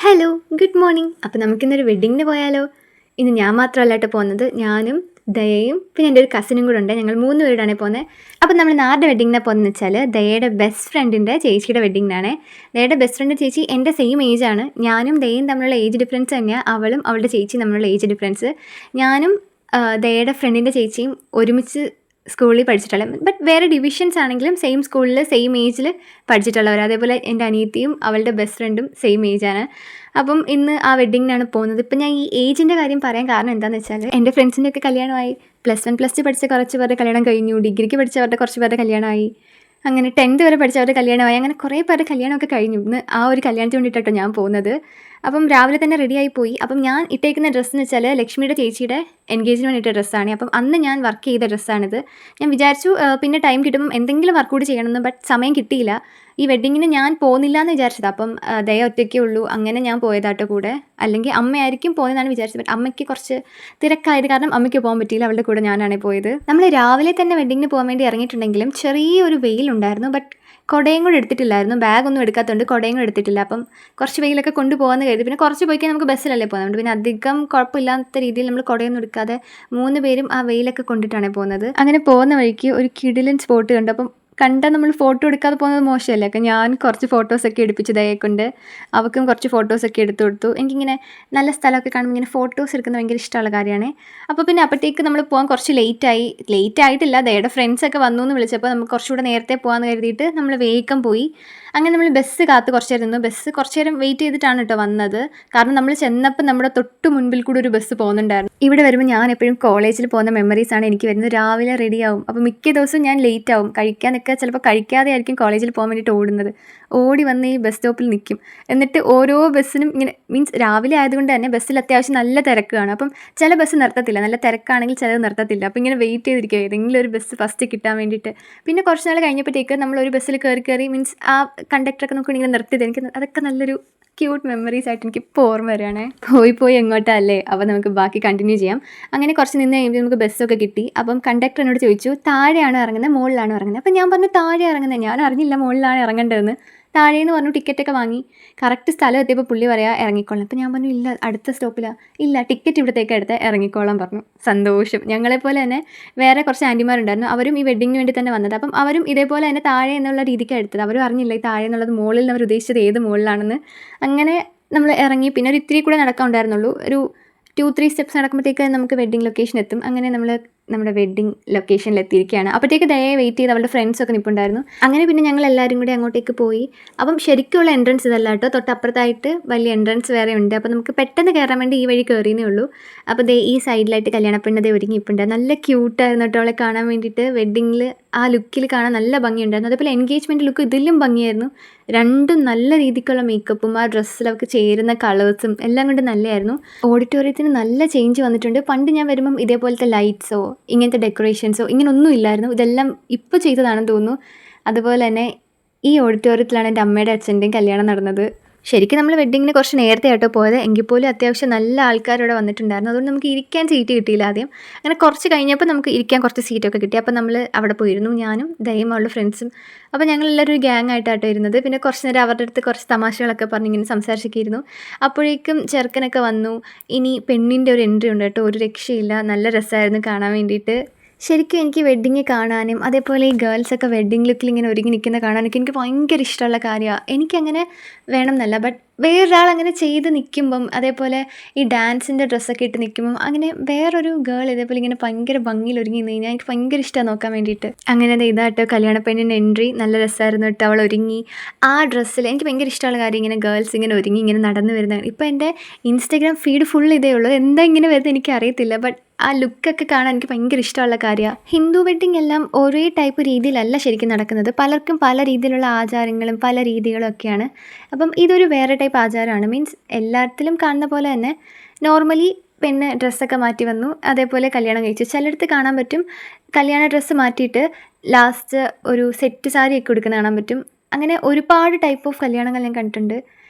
Hello, good morning. അപ്പോൾ നമുക്കിന്നൊരു വെഡ്ഡിങ്ങിന് പോയാലോ? ഇന്ന് ഞാൻ മാത്രമല്ല കേട്ടോ പോകുന്നത്. ഞാനും ദയയും പിന്നെ എൻ്റെ ഒരു കസിനും കൂടെ ഉണ്ട്. ഞങ്ങൾ 3 പേരാണ് പോകുന്നത്. അപ്പോൾ നമ്മൾ ആരുടെ വെഡ്ഡിങ്ങിനാണ് പോകുന്നതെന്ന് വെച്ചാൽ ദയയുടെ ബെസ്റ്റ് ഫ്രണ്ടിൻ്റെ ചേച്ചിയുടെ വെഡ്ഡിങ്ങിനാണ്. ദയയുടെ ബെസ്റ്റ് ഫ്രണ്ട് ചേച്ചി എൻ്റെ സെയിം ഏജാണ്. ഞാനും ദയയും തമ്മിലുള്ള ഏജ് ഡിഫറൻസ് തന്നെയാണ്. അവളും അവളുടെ ചേച്ചിയും തമ്മിലുള്ള ഏജ് ഡിഫറൻസ്. ഞാനും ദയയുടെ ഫ്രണ്ടിൻ്റെ ചേച്ചിയും ഒരുമിച്ച് സ്കൂളിൽ പഠിച്ചിട്ടുള്ള, ബട്ട് വേറെ ഡിവിഷൻസ് ആണെങ്കിലും സെയിം സ്കൂളിൽ സെയിം ഏജിൽ പഠിച്ചിട്ടുള്ളവർ. അതേപോലെ എൻ്റെ അനിയത്തിയും അവളുടെ ബെസ്റ്റ് ഫ്രണ്ടും സെയിം ഏജാണ്. അപ്പം ഇന്ന് ആ വെഡ്ഡിങ്ങിനാണ് പോകുന്നത്. ഇപ്പം ഞാൻ ഈ ഏജിൻ്റെ കാര്യം പറയാൻ കാരണം എന്താണെന്ന് വെച്ചാൽ എൻ്റെ ഫ്രണ്ട്സിൻ്റെയൊക്കെ കല്യാണമായി. +1 +2 പഠിച്ച കുറച്ച് പേരുടെ കല്യാണം കഴിഞ്ഞു. ഡിഗ്രിക്ക് പഠിച്ചവരുടെ കുറച്ച് പേരുടെ കല്യാണമായി. അങ്ങനെ 10th വരെ പഠിച്ചവരുടെ കല്യാണമായി. അങ്ങനെ കുറേ പേരുടെ കല്യാണമൊക്കെ കഴിഞ്ഞു. ഇന്ന് ആ ഒരു കല്യാണത്തിന് വേണ്ടിയിട്ടോ ഞാൻ പോകുന്നത്. അപ്പം രാവിലെ തന്നെ റെഡിയായി പോയി. അപ്പം ഞാൻ ഇട്ടേക്കുന്ന ഡ്രസ്സെന്ന് വെച്ചാൽ ലക്ഷ്മിയുടെ ചേച്ചിയുടെ എൻഗേജ്മെൻറ്റ് ഇട്ട ഡ്രസ്സാണ്. അപ്പം അന്ന് ഞാൻ വർക്ക് ചെയ്ത ഡ്രസ്സാണിത്. ഞാൻ വിചാരിച്ചു പിന്നെ ടൈം കിട്ടുമ്പം എന്തെങ്കിലും വർക്ക് കൂടി ചെയ്യണമെന്ന്, ബട്ട് സമയം കിട്ടിയില്ല. ഈ വെഡ്ഡിങ്ങിന് ഞാൻ പോകുന്നില്ല എന്ന് വിചാരിച്ചത്. അപ്പം ദയ ഒറ്റയ്ക്കേ ഉള്ളൂ, അങ്ങനെ ഞാൻ പോയതാട്ടോ കൂടെ. അല്ലെങ്കിൽ അമ്മയായിരിക്കും പോകുന്നതാണ് വിചാരിച്ചത്. ബട്ട് അമ്മയ്ക്ക് കുറച്ച് തിരക്കായത് കാരണം അമ്മയ്ക്ക് പോകാൻ പറ്റിയില്ല. അവളുടെ കൂടെ ഞാനാണ് പോയത്. നമ്മൾ രാവിലെ തന്നെ വെഡ്ഡിങ്ങിന് പോകാൻ വേണ്ടി ഇറങ്ങിയിട്ടുണ്ടെങ്കിലും ചെറിയൊരു വെയിലുണ്ടായിരുന്നു. ബട്ട് കുടയും കൂടെ എടുത്തിട്ടില്ലായിരുന്നു. ബാഗൊന്നും എടുക്കാത്തതുകൊണ്ട് കുടയും കൂടെ എടുത്തിട്ടില്ല. അപ്പം കുറച്ച് വെയിലൊക്കെ കൊണ്ടുപോകാമെന്ന് കരുതി. പിന്നെ കുറച്ച് പോയിക്കാൻ നമുക്ക് ബസ്സിലല്ലേ പോകുന്നത്. പിന്നെ അധികം കുഴപ്പമില്ലാത്ത രീതിയിൽ നമ്മൾ കുടയൊന്നും എടുക്കാതെ 3 പേരും ആ വെയിലൊക്കെ കൊണ്ടിട്ടാണ് പോകുന്നത്. അങ്ങനെ പോകുന്ന വഴിക്ക് ഒരു കിടിലൻ സ്പോട്ട് കണ്ടു. അപ്പം കണ്ടാൽ നമ്മൾ ഫോട്ടോ എടുക്കാതെ പോകുന്നത് മോശമല്ലേ. അപ്പം ഞാൻ കുറച്ച് ഫോട്ടോസൊക്കെ എടുപ്പിച്ചു ദയയെക്കൊണ്ട്. അവൾക്കും കുറച്ച് ഫോട്ടോസൊക്കെ എടുത്തു കൊടുത്തു. എനിക്കിങ്ങനെ നല്ല സ്ഥലമൊക്കെ കാണുമ്പോൾ ഇങ്ങനെ ഫോട്ടോസ് എടുക്കുന്നത് ഭയങ്കര ഇഷ്ടമുള്ള കാര്യമാണ്. അപ്പോൾ പിന്നെ അപ്പോഴത്തേക്ക് നമ്മൾ പോകാൻ കുറച്ച് ലേറ്റ് ആയിട്ടില്ല. ദയയുടെ ഫ്രണ്ട്സൊക്കെ വന്നു എന്ന് വിളിച്ചപ്പോൾ നമുക്ക് കുറച്ചുകൂടെ നേരത്തെ പോകാമെന്ന് കരുതിയിട്ട് നമ്മൾ വേഗം പോയി. അങ്ങനെ നമ്മൾ ബസ് കാത്ത് കുറച്ച് നേരം നിന്നു. ബസ് കുറച്ച് നേരം വെയിറ്റ് ചെയ്തിട്ടാണ് കേട്ടോ വന്നത്. കാരണം നമ്മൾ ചെന്നപ്പോൾ നമ്മുടെ തൊട്ട് മുൻപിൽ കൂടെ ഒരു ബസ് പോകുന്നുണ്ടായിരുന്നു. ഇവിടെ വരുമ്പോൾ ഞാൻ എപ്പോഴും കോളേജിൽ പോകുന്ന മെമ്മറീസാണ് എനിക്ക് വരുന്നത്. രാവിലെ റെഡിയാവും. അപ്പോൾ മിക്ക ദിവസവും ഞാൻ ലേറ്റ് ആവും. കഴിക്കാനൊക്കെ ചിലപ്പോൾ കഴിക്കാതെ ആയിരിക്കും കോളേജിൽ പോകാൻ വേണ്ടിയിട്ട് ഓടുന്നത്. ഓടി വന്ന് ഈ ബസ് സ്റ്റോപ്പിൽ നിൽക്കും. എന്നിട്ട് ഓരോ ബസ്സിനും ഇങ്ങനെ മീൻസ് രാവിലെ ആയതുകൊണ്ട് തന്നെ ബസ്സിൽ അത്യാവശ്യം നല്ല തിരക്ക് കാണും. അപ്പം ചില ബസ് നിർത്തത്തില്ല, നല്ല തിരക്കാണെങ്കിൽ ചിലത് നിർത്തത്തില്ല. അപ്പോൾ ഇങ്ങനെ വെയിറ്റ് ചെയ്തിരിക്കുക ഏതെങ്കിലും ഒരു ബസ് ഫസ്റ്റ് കിട്ടാൻ വേണ്ടിയിട്ട്. പിന്നെ കുറച്ച് നാൾ കഴിഞ്ഞപ്പോഴത്തേക്ക് നമ്മൾ ഒരു ബസ്സിൽ കയറി മീൻസ് ആ കണ്ടക്ടറൊക്കെ നമുക്ക് ഇങ്ങനെ നിർത്തിയത്. എനിക്ക് അതൊക്കെ നല്ലൊരു ക്യൂട്ട് മെമ്മറീസ് ആയിട്ട് എനിക്കിപ്പോൾ ഓർമ്മ വരികയാണേ. പോയി എങ്ങോട്ടല്ലേ. അപ്പോൾ നമുക്ക് ബാക്കി കണ്ടിന്യൂ ചെയ്യാം. അങ്ങനെ കുറച്ച് നിന്ന് കഴിയുമ്പോൾ നമുക്ക് ബസ്സൊക്കെ കിട്ടി. അപ്പം കണ്ടക്ടർ എന്നോട് ചോദിച്ചു, താഴെയാണോ ഇറങ്ങുന്നത് മുകളിലാണോ ഇറങ്ങുന്നത്? അപ്പം ഞാൻ പറഞ്ഞു താഴെ ഇറങ്ങുന്നത്. ഞാൻ അറിഞ്ഞില്ല മുകളിലാണ് ഇറങ്ങേണ്ടതെന്ന്. താഴേന്ന് പറഞ്ഞു ടിക്കറ്റൊക്കെ വാങ്ങി. കറക്റ്റ് സ്ഥലം എത്തിയപ്പോൾ പുള്ളി പറയാം ഇറങ്ങിക്കോളാം. അപ്പം ഞാൻ പറഞ്ഞു ഇല്ല, അടുത്ത സ്റ്റോപ്പിലാണ്. ഇല്ല, ടിക്കറ്റ് ഇവിടത്തേക്ക് എടുത്ത് ഇറങ്ങിക്കോളാൻ പറഞ്ഞു. സന്തോഷം. ഞങ്ങളെപ്പോലെ തന്നെ വേറെ കുറച്ച് ആൻറ്റിമാരുണ്ടായിരുന്നു. അവരും ഈ വെഡ്ഡിങ്ങിന് വേണ്ടി തന്നെ വന്നത്. അപ്പം അവരും ഇതേപോലെ തന്നെ താഴെ എന്നുള്ള രീതിക്കാണ് എടുത്തത്. അവരും അറിഞ്ഞില്ല ഈ താഴെ എന്നുള്ളത് മുകളിൽ അവർ ഉദ്ദേശിച്ചത് ഏത് മുകളിലാണെന്ന്. അങ്ങനെ നമ്മൾ ഇറങ്ങി. പിന്നെ ഒരു ഇത്തിരി കൂടെ നടക്കാൻ ഉണ്ടായിരുന്നുള്ളൂ. ഒരു 2-3 സ്റ്റെപ്സ് നടക്കുമ്പോഴത്തേക്ക് നമുക്ക് വെഡ്ഡിങ് ലൊക്കേഷൻ എത്തും. അങ്ങനെ നമ്മൾ നമ്മുടെ വെഡ്ഡിങ് ലൊക്കേഷനിൽ എത്തിയിരിക്കുകയാണ്. അപ്പോഴത്തേക്ക് ദയയെ വെയിറ്റ് ചെയ്ത് അവളുടെ ഫ്രണ്ട്സൊക്കെ നിൽപ്പുണ്ടായിരുന്നു. അങ്ങനെ പിന്നെ ഞങ്ങൾ എല്ലാവരും കൂടി അങ്ങോട്ടേക്ക് പോയി. അപ്പം ശരിക്കുള്ള എൻട്രൻസ് ഇതല്ല കേട്ടോ, തൊട്ടപ്പുറത്തായിട്ട് വലിയ എൻട്രൻസ് വേറെ ഉണ്ട്. അപ്പോൾ നമുക്ക് പെട്ടെന്ന് കയറാൻ വേണ്ടി ഈ വഴി കയറിയെന്നേ ഉള്ളൂ. അപ്പോൾ ദേ ഈ സൈഡിലായിട്ട് കല്യാണപ്പെണ്ണതേ ഒരുങ്ങിയിട്ടുണ്ട്. നല്ല ക്യൂട്ടായിരുന്നു കേട്ടോ അവളെ കാണാൻ വേണ്ടിയിട്ട്. വെഡ്ഡിങ്ങിൽ ആ ലുക്കിൽ കാണാൻ നല്ല ഭംഗിയുണ്ടായിരുന്നു. അതേപോലെ എൻഗേജ്മെൻറ്റ് ലുക്ക് ഇതിലും ഭംഗിയായിരുന്നു. രണ്ടും നല്ല രീതിക്കുള്ള മേക്കപ്പും ആ ഡ്രസ്സിൽ അവർക്ക് ചേരുന്ന കളേഴ്സും എല്ലാം കൊണ്ട് നല്ലതായിരുന്നു. ഓഡിറ്റോറിയത്തിന് നല്ല ചേഞ്ച് വന്നിട്ടുണ്ട്. പണ്ട് ഞാൻ വരുമ്പം ഇതേപോലത്തെ ലൈറ്റ്സോ ഇങ്ങനത്തെ ഡെക്കറേഷൻസോ ഇങ്ങനൊന്നും ഇല്ലായിരുന്നു. ഇതെല്ലാം ഇപ്പോൾ ചെയ്തതാണെന്ന് തോന്നുന്നു. അതുപോലെ തന്നെ ഈ ഓഡിറ്റോറിയത്തിലാണ് എൻ്റെ അമ്മയുടെ അച്ഛൻ്റെയും കല്യാണം നടന്നത്. ശരിക്കും നമ്മൾ വെഡ്ഡിങ്ങിന് കുറച്ച് നേരത്തെ ആയിട്ടോ പോയത്. എങ്കിൽ പോലും അത്യാവശ്യം നല്ല ആൾക്കാരവിടെ വന്നിട്ടുണ്ടായിരുന്നു. അതുകൊണ്ട് നമുക്ക് ഇരിക്കാൻ സീറ്റ് കിട്ടിയില്ല ആദ്യം. അങ്ങനെ കുറച്ച് കഴിഞ്ഞപ്പോൾ നമുക്ക് ഇരിക്കാൻ കുറച്ച് സീറ്റൊക്കെ കിട്ടി. അപ്പോൾ നമ്മൾ അവിടെ പോയിരുന്നു, ഞാനും ദയയും അവളുടെ ഫ്രണ്ട്സും. അപ്പോൾ ഞങ്ങളെല്ലാവരും ഒരു ഗ്യാങ് ആയിട്ടാട്ടോ ഇരുന്നത്. പിന്നെ കുറച്ച് നേരം അവരുടെ അടുത്ത് കുറച്ച് തമാശകളൊക്കെ പറഞ്ഞ് ഇങ്ങനെ സംസാരിച്ചൊക്കെ ഇരുന്നു. അപ്പോഴേക്കും ചെറുക്കനൊക്കെ വന്നു. ഇനി പെണ്ണിൻ്റെ ഒരു എൻട്രി ഉണ്ട് കേട്ടോ, ഒരു രക്ഷയില്ല. നല്ല രസമായിരുന്നു കാണാൻ വേണ്ടിയിട്ട്. ശരിക്കും എനിക്ക് വെഡ്ഡിങ് കാണാനും അതേപോലെ ഈ ഗേൾസൊക്കെ വെഡ്ഡിങ് ലുക്കിൽ ഇങ്ങനെ ഒരുങ്ങി നിൽക്കുന്ന കാണാനൊക്കെ എനിക്ക് ഭയങ്കര ഇഷ്ടമുള്ള കാര്യമാണ്. എനിക്കങ്ങനെ വേണം എന്നല്ല, ബട്ട് വേറൊരാൾ അങ്ങനെ ചെയ്ത് നിൽക്കുമ്പം, അതേപോലെ ഈ ഡാൻസിൻ്റെ ഡ്രസ്സൊക്കെ ഇട്ട് നിൽക്കുമ്പം, അങ്ങനെ വേറൊരു ഗേൾ ഇതേപോലെ ഇങ്ങനെ ഭയങ്കര ഭംഗിയിൽ ഒരുങ്ങി നിന്ന് കഴിഞ്ഞാൽ എനിക്ക് ഭയങ്കര ഇഷ്ടമാണ് നോക്കാൻ വേണ്ടിയിട്ട്. അങ്ങനെ ഇതാട്ടോ കല്യാണപ്പെണ്ണിൻ്റെ എൻട്രി. നല്ല രസമായിരുന്നു കേട്ടോ. അവൾ ഒരുങ്ങി ആ ഡ്രസ്സിൽ. എനിക്ക് ഭയങ്കര ഇഷ്ടമുള്ള കാര്യം ഇങ്ങനെ ഗേൾസ് ഇങ്ങനെ ഒരുങ്ങി ഇങ്ങനെ നടന്നു വരുന്നതാണ്. ഇപ്പോൾ എൻ്റെ ഇൻസ്റ്റഗ്രാം ഫീഡ് ഫുൾ ഇതേ ഉള്ളൂ. എന്താ ഇങ്ങനെ വരുന്നത് എനിക്കറിയത്തില്ല, ബട്ട് ആ ലുക്കൊക്കെ കാണാൻ എനിക്ക് ഭയങ്കര ഇഷ്ടമുള്ള കാര്യമാണ്. ഹിന്ദു വെഡ്ഡിങ് എല്ലാം ഒരേ ടൈപ്പ് രീതിയിലല്ല ശരിക്കും നടക്കുന്നത്. പലർക്കും പല രീതിയിലുള്ള ആചാരങ്ങളും പല രീതികളും ഒക്കെയാണ്. അപ്പം ഇതൊരു വേറെ ടൈപ്പ് ആചാരമാണ്. മീൻസ് എല്ലാത്തിലും കാണുന്ന പോലെ തന്നെ നോർമലി പെണ്ണ് ഡ്രസ്സൊക്കെ മാറ്റി വന്നു, അതേപോലെ കല്യാണം കഴിച്ചു. ചിലയിടത്ത് കാണാൻ പറ്റും കല്യാണ ഡ്രസ്സ് മാറ്റിയിട്ട് ലാസ്റ്റ് ഒരു സെറ്റ് സാരിയൊക്കെ കൊടുക്കുന്ന കാണാൻ പറ്റും. അങ്ങനെ ഒരുപാട് ടൈപ്പ് ഓഫ് കല്യാണങ്ങൾ ഞാൻ കണ്ടിട്ടുണ്ട്.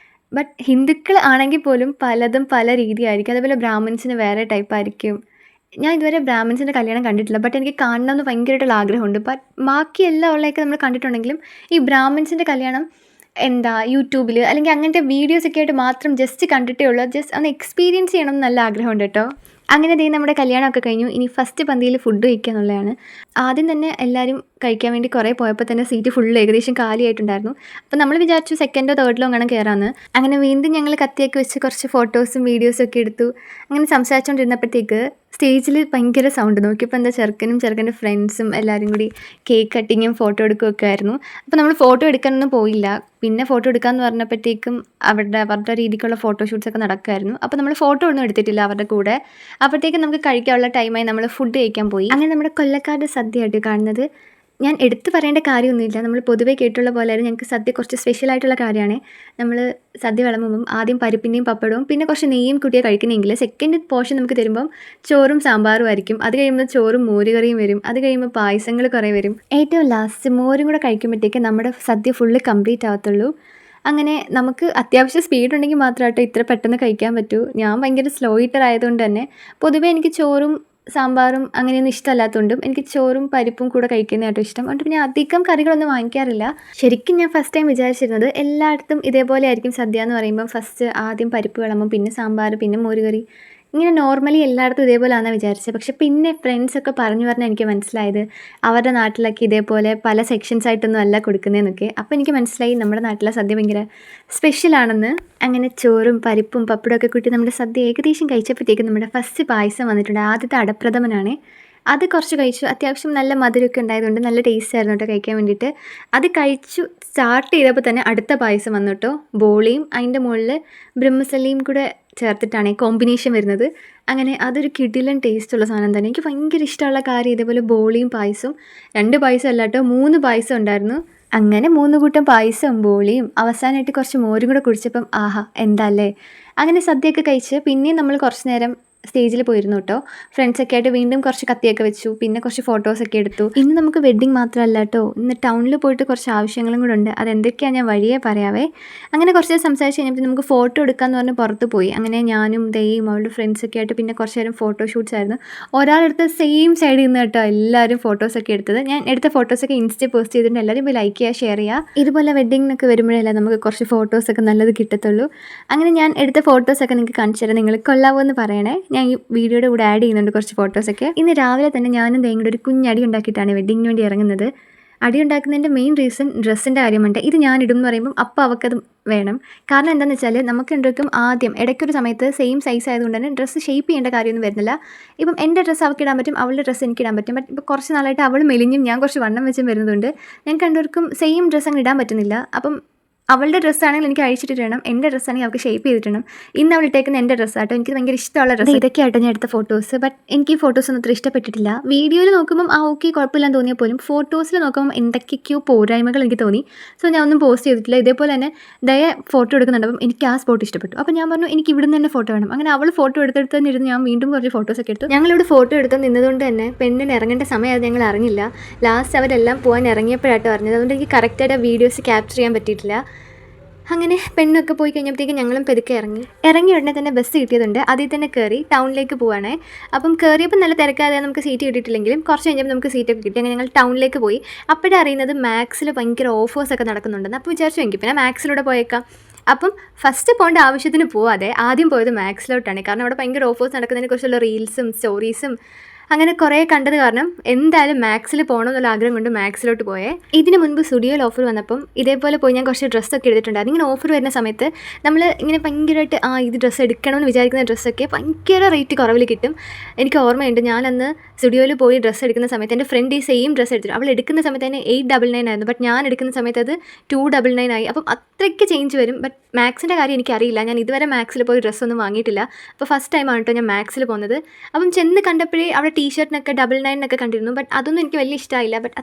ബട്ട് ഹിന്ദുക്കൾ ആണെങ്കിൽ പോലും പലതും പല രീതിയായിരിക്കും. അതേപോലെ ബ്രാഹ്മിൻസിന് വേറെ ടൈപ്പായിരിക്കും. ഞാൻ ഇതുവരെ ബ്രാഹ്മിൻസിൻ്റെ കല്യാണം കണ്ടിട്ടില്ല, ബട്ട് എനിക്ക് കാണണമെന്ന് ഭയങ്കരമായിട്ടുള്ള ആഗ്രഹമുണ്ട്. ബട്ട് ബാക്കി എല്ലാം ഉള്ളതൊക്കെ നമ്മൾ കണ്ടിട്ടുണ്ടെങ്കിലും ഈ ബ്രാഹ്മിൻസിൻ്റെ കല്യാണം എന്താ യൂട്യൂബിൽ അല്ലെങ്കിൽ അങ്ങനത്തെ വീഡിയോസൊക്കെ ആയിട്ട് മാത്രം ജസ്റ്റ് കണ്ടിട്ടേ ഉള്ളൂ. ജസ്റ്റ് ഒന്ന് എക്സ്പീരിയൻസ് ചെയ്യണം എന്ന് നല്ല ആഗ്രഹമുണ്ട് കേട്ടോ. അങ്ങനെ ദേ നമ്മുടെ കല്യാണമൊക്കെ കഴിഞ്ഞു. ഇനി ഫസ്റ്റ് പന്തിയിൽ ഫുഡ് കഴിക്കുക എന്നുള്ളതാണ്. ആദ്യം തന്നെ എല്ലാവരും കഴിക്കാൻ വേണ്ടി കുറേ പോയപ്പോൾ തന്നെ സീറ്റ് ഫുൾ ഏകദേശം കാലിയായിട്ടുണ്ടായിരുന്നു. അപ്പോൾ നമ്മൾ വിചാരിച്ചു സെക്കൻഡോ തേർഡിലോ അങ്ങനെ കയറാമെന്ന്. അങ്ങനെ വീണ്ടും ഞങ്ങൾ കത്തിയൊക്കെ വെച്ച് കുറച്ച് ഫോട്ടോസും വീഡിയോസും ഒക്കെ എടുത്തു. അങ്ങനെ സംസാരിച്ചുകൊണ്ടിരുന്നപ്പോഴത്തേക്ക് സ്റ്റേജിൽ ഭയങ്കര സൗണ്ട്. നോക്കിയപ്പോൾ എന്താ ചെറുക്കൻ്റെ ഫ്രണ്ട്സും എല്ലാവരും കൂടി കേക്ക് കട്ടിങ്ങും ഫോട്ടോ എടുക്കുകയൊക്കെ ആയിരുന്നു. അപ്പോൾ നമ്മൾ ഫോട്ടോ എടുക്കാനൊന്നും പോയില്ല. പിന്നെ ഫോട്ടോ എടുക്കാമെന്ന് പറഞ്ഞപ്പോഴത്തേക്കും അവരുടെ രീതിക്കുള്ള ഫോട്ടോഷൂട്ട്സൊക്കെ നടക്കുമായിരുന്നു. അപ്പോൾ നമ്മൾ ഫോട്ടോ ഒന്നും എടുത്തിട്ടില്ല അവരുടെ കൂടെ. അപ്പോഴത്തേക്കും നമുക്ക് കഴിക്കാനുള്ള ടൈമായി. നമ്മൾ ഫുഡ് കഴിക്കാൻ പോയി. അങ്ങനെ നമ്മുടെ കൊല്ലക്കാരുടെ സദ്യയായിട്ട് കാണുന്നത്. ഞാൻ എടുത്തു പറയേണ്ട കാര്യമൊന്നുമില്ല. നമ്മൾ പൊതുവേ കേട്ടുള്ള പോലെ ഞങ്ങൾക്ക് സദ്യ കുറച്ച് സ്പെഷ്യലായിട്ടുള്ള കാര്യമാണ്. നമ്മൾ സദ്യ വിളമ്പുമ്പം ആദ്യം പരിപ്പിൻ്റെയും പപ്പടവും പിന്നെ കുറച്ച് നെയ്യും കൂട്ടിയാണ് കഴിക്കുന്നതെങ്കിൽ സെക്കൻഡ് പോർഷൻ നമുക്ക് തരുമ്പം ചോറും സാമ്പാറും ആയിരിക്കും. അത് കഴിയുമ്പോൾ ചോറും മോരുകറിയും വരും. അത് കഴിയുമ്പോൾ പായസങ്ങൾ കുറേ വരും. ഏറ്റവും ലാസ്റ്റ് മോരും കൂടെ കഴിക്കുമ്പോഴത്തേക്ക് നമ്മുടെ സദ്യ ഫുള്ള് കംപ്ലീറ്റ് ആവത്തുള്ളൂ. അങ്ങനെ നമുക്ക് അത്യാവശ്യം സ്പീഡ് ഉണ്ടെങ്കിൽ മാത്രമായിട്ട് ഇത്ര പെട്ടെന്ന് കഴിക്കാൻ പറ്റൂ. ഞാൻ ഭയങ്കര സ്ലോ ഈറ്റർ ആയതുകൊണ്ട് തന്നെ പൊതുവേ എനിക്ക് ചോറും സാമ്പാറും അങ്ങനെയൊന്നും ഇഷ്ടമല്ലാത്തതുകൊണ്ടും എനിക്ക് ചോറും പരിപ്പും കൂടെ കഴിക്കുന്നതായിട്ടും ഇഷ്ടം. അതുകൊണ്ട് പിന്നെ അധികം കറികളൊന്നും വാങ്ങിക്കാറില്ല. ശരിക്കും ഞാൻ ഫസ്റ്റ് ടൈം വിചാരിച്ചിരുന്നത് എല്ലായിടത്തും ഇതേപോലെ ആയിരിക്കും സദ്യ എന്ന് പറയുമ്പോൾ ഫസ്റ്റ് ആദ്യം പരിപ്പ് വിളമ്പും പിന്നെ സാമ്പാർ പിന്നെ മോരുകറി ഇങ്ങനെ നോർമലി എല്ലായിടത്തും ഇതേപോലെയാണെന്ന് വിചാരിച്ചത്. പക്ഷെ പിന്നെ ഫ്രണ്ട്സൊക്കെ പറഞ്ഞു പറഞ്ഞാൽ എനിക്ക് മനസ്സിലായത് അവരുടെ നാട്ടിലൊക്കെ ഇതേപോലെ പല സെക്ഷൻസ് ആയിട്ടൊന്നും അല്ല കൊടുക്കുന്നതെന്നൊക്കെ. അപ്പോൾ എനിക്ക് മനസ്സിലായി നമ്മുടെ നാട്ടിലെ സദ്യ ഭയങ്കര സ്പെഷ്യലാണെന്ന്. അങ്ങനെ ചോറും പരിപ്പും പപ്പടമൊക്കെ കൂട്ടി നമ്മുടെ സദ്യ ഏകദേശം കഴിച്ചപ്പോഴത്തേക്കും നമ്മുടെ ഫസ്റ്റ് പായസം വന്നിട്ടുണ്ട്. ആദ്യത്തെ അടപ്രഥമനാണ്. അത് കുറച്ച് കഴിച്ചു. അത്യാവശ്യം നല്ല മധുരമൊക്കെ ഉണ്ടായതുകൊണ്ട് നല്ല ടേസ്റ്റ് ആയിരുന്നു കേട്ടോ കഴിക്കാൻ വേണ്ടിയിട്ട്. അത് കഴിച്ചു സ്റ്റാർട്ട് ചെയ്തപ്പോൾ തന്നെ അടുത്ത പായസം വന്നു കേട്ടോ. ബോളിയും അതിൻ്റെ മുകളിൽ ബ്രഹ്മസല്ലിയും കൂടെ ചേർത്തിട്ടാണ് കോമ്പിനേഷൻ വരുന്നത്. അങ്ങനെ അതൊരു കിടിലൻ ടേസ്റ്റുള്ള സാധനം തന്നെ. എനിക്ക് ഭയങ്കര ഇഷ്ടമുള്ള കാര്യം ഇതേപോലെ ബോളിയും പായസവും. 2 പായസം അല്ല കേട്ടോ, 3 പായസം ഉണ്ടായിരുന്നു. അങ്ങനെ 3 കൂട്ടം പായസവും ബോളിയും അവസാനമായിട്ട് കുറച്ച് മോരും കൂടെ കുടിച്ചപ്പം ആഹാ എന്താ അല്ലേ. അങ്ങനെ സദ്യയൊക്കെ കഴിച്ച് പിന്നെയും നമ്മൾ കുറച്ച് നേരം സ്റ്റേജിൽ പോയിരുന്നു കേട്ടോ. ഫ്രണ്ട്സൊക്കെ ആയിട്ട് വീണ്ടും കുറച്ച് കത്തിയൊക്കെ വെച്ചു. പിന്നെ കുറച്ച് ഫോട്ടോസൊക്കെ എടുത്തു. ഇന്ന് നമുക്ക് വെഡ്ഡിങ് മാത്രമല്ല കേട്ടോ, ഇന്ന് ടൗണിൽ പോയിട്ട് കുറച്ച് ആവശ്യങ്ങളും കൂടെ ഉണ്ട്. അതെന്തൊക്കെയാണ് ഞാൻ വഴിയേ പറയാവേ. അങ്ങനെ കുറച്ച് സംസാരിച്ച് കഴിഞ്ഞപ്പോൾ നമുക്ക് ഫോട്ടോ എടുക്കാമെന്ന് പറഞ്ഞ് പുറത്ത് പോയി. അങ്ങനെ ഞാനും ദയും അവളുടെ ഫ്രണ്ട്സൊക്കെ ആയിട്ട് പിന്നെ കുറച്ച് നേരം ഫോട്ടോഷൂട്ട്സ് ആയിരുന്നു. ഒരാളെടുത്ത് സെയിം സൈഡിൽ നിന്ന് കേട്ടോ എല്ലാവരും ഫോട്ടോസൊക്കെ എടുത്തത്. ഞാൻ എടുത്ത ഫോട്ടോസൊക്കെ ഇൻസ്റ്റയിൽ പോസ്റ്റ് ചെയ്തിട്ടുണ്ട്. എല്ലാവരും പോയി ലൈക്ക് ചെയ്യുക, ഷെയർ ചെയ്യുക. ഇതുപോലെ വെഡ്ഡിങ്ങിനൊക്കെ വരുമ്പോഴല്ല നമുക്ക് കുറച്ച് ഫോട്ടോസൊക്കെ നല്ലത് കിട്ടത്തുള്ളൂ. അങ്ങനെ ഞാൻ എടുത്ത ഫോട്ടോസൊക്കെ നിങ്ങൾക്ക് കാണിച്ചു തരാം. നിങ്ങൾ കൊള്ളാവോ എന്ന് പറയണേ. ഞാൻ ഈ വീഡിയോയുടെ കൂടെ ആഡ് ചെയ്യുന്നുണ്ട് കുറച്ച് ഫോട്ടോസൊക്കെ. ഇന്ന് രാവിലെ തന്നെ ഞാനും ദയും കൂടെ ഒരു കുഞ്ഞടി ഉണ്ടാക്കിയിട്ടാണ് വെഡ്ഡിങ്ങിന് വേണ്ടി ഇറങ്ങുന്നത്. അടി ഉണ്ടാക്കുന്നതിൻ്റെ മെയിൻ റീസൺ ഡ്രസ്സിൻ്റെ കാര്യമുണ്ട്. ഇത് ഞാൻ ഇടും എന്ന് പറയുമ്പം അപ്പോൾ അവൾക്കത് വേണം. കാരണം എന്താണെന്ന് വെച്ചാൽ നമുക്ക് രണ്ടുപേർക്കും ആദ്യം ഇടയ്ക്കൊരു സമയത്ത് സെയിം സൈസ് ആയതുകൊണ്ട് തന്നെ ഡ്രസ്സ് ഷേപ്പ് ചെയ്യേണ്ട കാര്യമൊന്നും വരുന്നില്ല. ഇപ്പം എൻ്റെ ഡ്രസ്സ് അവൾക്ക് ഇടാൻ പറ്റും, അവളുടെ ഡ്രസ്സ് എനിക്ക് ഇടാൻ പറ്റും. ബട്ട് ഇപ്പോൾ കുറച്ച് നാളായിട്ട് അവൾ മെലിഞ്ഞും ഞാൻ കുറച്ച് വണ്ണം വെച്ചും വരുന്നതുകൊണ്ട് ഞങ്ങൾക്ക് രണ്ടുപേർക്കും സെയിം ഡ്രസ്സ് അങ്ങ് ഇടാൻ പറ്റുന്നില്ല. അപ്പം അവളുടെ ഡ്രസ്സാണെങ്കിൽ എനിക്ക് അഴിച്ചിട്ട് വേണം, എൻ്റെ ഡ്രസ്സാണെങ്കിൽ അവൾക്ക് ഷേപ്പ് ചെയ്തിട്ടണം. ഇന്ന് അവൾ ഇട്ടേക്കുന്ന എൻ്റെ ഡ്രസ്സാട്ടോ. എനിക്ക് ഭയങ്കര ഇഷ്ടമുള്ള ഡ്രസ്സ് ഇതൊക്കെ ആട്ടോ ഞാൻ എടുത്ത ഫോട്ടോസ്. ബട്ട് എനിക്ക് ഈ ഫോട്ടോസൊന്നും അത്ര ഇഷ്ടപ്പെട്ടിട്ടില്ല. വീഡിയോയിൽ നോക്കുമ്പം ഓക്കെ കുഴപ്പമില്ലാന്ന് തോന്നിയാൽ പോലും ഫോട്ടോസിൽ നോക്കുമ്പോൾ എന്തൊക്കെയോ പോരായ്മകൾ എനിക്ക് തോന്നി. സോ ഞാൻ ഒന്നും പോസ്റ്റ് ചെയ്തിട്ടില്ല. ഇതേപോലെ തന്നെ ദയ ഫോട്ടോ എടുക്കുന്നുണ്ട്. അപ്പം എനിക്ക് ആ സ്പോട്ട് ഇഷ്ടപ്പെട്ടു. അപ്പോൾ ഞാൻ പറഞ്ഞു എനിക്ക് ഇവിടുന്ന് തന്നെ ഫോട്ടോ വേണം. അങ്ങനെ അവൾ ഫോട്ടോ എടുത്തെടുത്ത് തന്നെ ഇരുന്ന് ഞാൻ വീണ്ടും കുറച്ച് ഫോട്ടോസൊക്കെ എടുത്തു. ഞങ്ങളിവിടെ ഫോട്ടോ എടുത്ത് നിന്നതുകൊണ്ട് തന്നെ പെണ്ണിന് ഇറങ്ങേണ്ട സമയം അത് ഞങ്ങൾ അറിഞ്ഞില്ല. ലാസ്റ്റ് അവരെല്ലാം പോകാൻ ഇറങ്ങിയപ്പോഴാട്ടോ അറിഞ്ഞത്. അതുകൊണ്ട് എനിക്ക് കറക്റ്റായിട്ട് ആ വീഡിയോസ് ക്യാപ്ചർ ചെയ്യാൻ പറ്റിയിട്ടില്ല. അങ്ങനെ പെണ്ണൊക്കെ പോയി കഴിഞ്ഞപ്പോഴത്തേക്കും ഞങ്ങളും പെതുക്കെ ഇറങ്ങി ഉടനെ തന്നെ ബസ് കിട്ടിയതുണ്ട്. അതിൽ തന്നെ കയറി ടൗണിലേക്ക് പോവാണേ. അപ്പം കയറിയപ്പോൾ നല്ല തിരക്കാതെ നമുക്ക് സീറ്റ് കിട്ടിയിട്ടില്ലെങ്കിലും കുറച്ച് കഴിഞ്ഞപ്പോൾ നമുക്ക് സീറ്റൊക്കെ കിട്ടി. അങ്ങനെ ഞങ്ങൾ ടൗണിലേക്ക് പോയി. അപ്പോഴേ അറിയുന്നത് മാക്സിൽ ഭയങ്കര ഓഫേഴ്സൊക്കെ നടക്കുന്നുണ്ടെന്ന്. അപ്പോൾ വിചാരിച്ചു എങ്കിൽ പിന്നെ മാക്സിലൂടെ പോയേക്കാം. അപ്പം ഫസ്റ്റ് പോകേണ്ട ആവശ്യത്തിന് പോവാതെ ആദ്യം പോയത് മാക്സിലോട്ടാണ്. കാരണം അവിടെ ഭയങ്കര ഓഫേഴ്സ് നടക്കുന്നതിനെക്കുറിച്ചുള്ള റീൽസും സ്റ്റോറീസും അങ്ങനെ കുറേ കണ്ടത് കാരണം എന്തായാലും മാക്സിൽ പോകണമെന്നുള്ള ആഗ്രഹം കൊണ്ട് മാക്സിലോട്ട് പോയേ. ഇതിന് മുൻപ് സ്റ്റുഡിയോയിൽ ഓഫർ വന്നപ്പം ഇതേപോലെ പോയി ഞാൻ കുറച്ച് ഡ്രസ്സൊക്കെ എടുത്തിട്ടുണ്ട്. അതിങ്ങനെ ഓഫർ വരുന്ന സമയത്ത് നമ്മൾ ഇങ്ങനെ ഭയങ്കരമായിട്ട് ഇത് ഡ്രസ്സ് എടുക്കണമെന്ന് വിചാരിക്കുന്ന ഡ്രസ്സൊക്കെ ഭയങ്കര റേറ്റ് കുറവിൽ കിട്ടും. എനിക്ക് ഓർമ്മയുണ്ട് ഞാനന്ന് സ്റ്റുഡിയോയിൽ പോയി ഡ്രസ്സ് എടുക്കുന്ന സമയത്ത് എൻ്റെ ഫ്രണ്ട് ഈ സെയിം ഡ്രസ്സ് എടുത്തിട്ട് അവൾ എടുക്കുന്ന സമയത്ത് തന്നെ 899 ആയിരുന്നു. ബട്ട് ഞാൻ എടുക്കുന്ന സമയത്ത് അത് 299 ആയി. അപ്പം അത്രയ്ക്ക് ചേഞ്ച് വരും. ബട്ട് മാക്സിൻ്റെ കാര്യം എനിക്കറിയില്ല. ഞാൻ ഇതുവരെ മാക്സിൽ പോയി ഡ്രസ്സൊന്നും വാങ്ങിയിട്ടില്ല. അപ്പോൾ ഫസ്റ്റ് ടൈമാണ് കേട്ടോ ഞാൻ മാക്സിൽ പോകുന്നത്. അപ്പം ചെന്ന് കണ്ടപ്പോഴേ അവിടെ ടീഷർട്ടിനൊക്കെ 999 കണ്ടിരുന്നു. ബട്ട് അതൊന്നും എനിക്ക് വലിയ ഇഷ്ടമായില്ല. ബട്ട്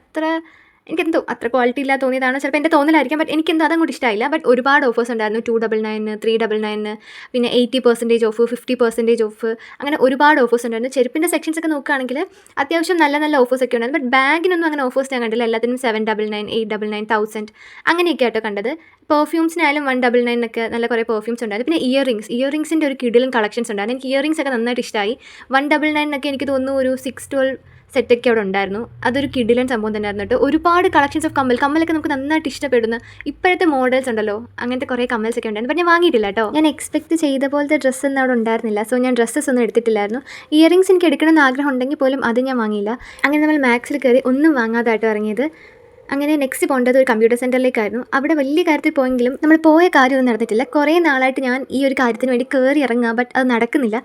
എനിക്കെന്തോ അത്ര ക്വാളിറ്റി ഇല്ലാതെ തോന്നിയതാണ്. ചിലപ്പോൾ എൻ്റെ തോന്നലായിരിക്കാം. ബട്ട് എനിക്കെന്തോ അതങ്ങോട്ട് ഇഷ്ടമായില്ല. ബട്ട് ഒരുപാട് ഓഫേഴ്സ് ഉണ്ടായിരുന്നു. 299, 399, പിന്നെ 80% ഓഫ്, 50% ഓഫ്, അങ്ങനെ ഒരുപാട് ഓഫേഴ്സ് ഉണ്ടായിരുന്നു. ചെരുപ്പിൻ്റെ സെക്ഷൻസ് ഒക്കെ നോക്കുകയാണെങ്കിൽ അത്യാവശ്യം നല്ല നല്ല ഓഫേഴ്സ് ഒക്കെ ഉണ്ടായിരുന്നു. ബട്ട് ബാഗിനൊന്നും അങ്ങനെ ഓഫേഴ്സ് ഞാൻ കണ്ടില്ല. എല്ലാത്തിനും 799, 899, 1000 അങ്ങനെയൊക്കെ ആട്ടോ കണ്ടത്. പെർഫ്യൂംസിനായാലും 199 ഒക്കെ നല്ല കുറേ പെർഫ്യൂംസ് ഉണ്ടായിരുന്നു. പിന്നെ ഇയറിങ്സിൻ്റെ ഒരു കിടിലും കളക്ഷൻസ് ഉണ്ടായിരുന്നു. എനിക്ക് ഇയറിങ്സ് ഒക്കെ നന്നായിട്ട് ഇഷ്ടമായി. 199 ഒക്കെ എനിക്ക് തോന്നുന്നു ഒരു 612 സെറ്റൊക്കെ അവിടെ ഉണ്ടായിരുന്നു. അതൊരു കിടിലൻ സംഭവം തന്നെയായിരുന്നു കേട്ടോ. ഒരുപാട് കളക്ഷൻസ് ഓഫ് കമ്മലൊക്കെ നമുക്ക് നന്നായിട്ട് ഇഷ്ടപ്പെടുന്ന ഇപ്പോഴത്തെ മോഡൽസ് ഉണ്ടല്ലോ, അങ്ങനത്തെ കുറേ കമ്മൽസൊക്കെ ഉണ്ടായിരുന്നു. പക്ഷേ ഞാൻ വാങ്ങിയിട്ടില്ല കേട്ടോ. ഞാൻ എക്സ്പെക്ട് ചെയ്ത പോലത്തെ ഡ്രസ്സൊന്നും അവിടെ ഉണ്ടായിരുന്നില്ല. സോ ഞാൻ ഡ്രസ്സസ് ഒന്നും എടുത്തിട്ടില്ലായിരുന്നു. ഇയറിങ്സ് എനിക്ക് എടുക്കണമെന്ന് ആഗ്രഹം ഉണ്ടെങ്കിൽ പോലും അത് ഞാൻ വാങ്ങിയില്ല. അങ്ങനെ നമ്മൾ മാക്സിൽ കയറി ഒന്നും വാങ്ങാതായിട്ട് ഇറങ്ങിയത്. അങ്ങനെ നെക്സ്റ്റ് പോകേണ്ടത് ഒരു കമ്പ്യൂട്ടർ സെൻറ്ററിലേക്കായിരുന്നു. അവിടെ വലിയ കാര്യത്തിൽ പോയെങ്കിലും നമ്മൾ പോയ കാര്യമൊന്നും നടന്നിട്ടില്ല. കുറേ നാളായിട്ട് ഞാൻ ഈ ഒരു കാര്യത്തിന് വേണ്ടി കയറി ഇറങ്ങുക, ബട്ട് അത് നടക്കുന്നില്ല.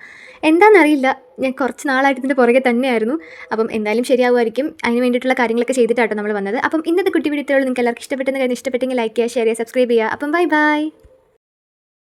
എന്താണെന്നറിയില്ല, ഞാൻ കുറച്ച് നാളായിട്ട് ഇതിൻ്റെ പുറകെ തന്നെയായിരുന്നു. അപ്പം എന്തായാലും ശരിയാവുമായിരിക്കും. അതിന് വേണ്ടിയിട്ടുള്ള കാര്യങ്ങളൊക്കെ ചെയ്തിട്ടാട്ടോ നമ്മൾ വന്നത്. അപ്പം ഇന്നത്തെ കുട്ടി വീഡിയോ നിങ്ങൾക്ക് എല്ലാവർക്കും ഇഷ്ടപ്പെട്ടെന്ന് കാര്യം ഇഷ്ടപ്പെട്ടെങ്കിൽ ലൈക്ക് ചെയ്യുക, ഷെയർ ചെയ്യുക, സബ്സ്ക്രൈബ് ചെയ്യുക. അപ്പം ബൈ ബൈ.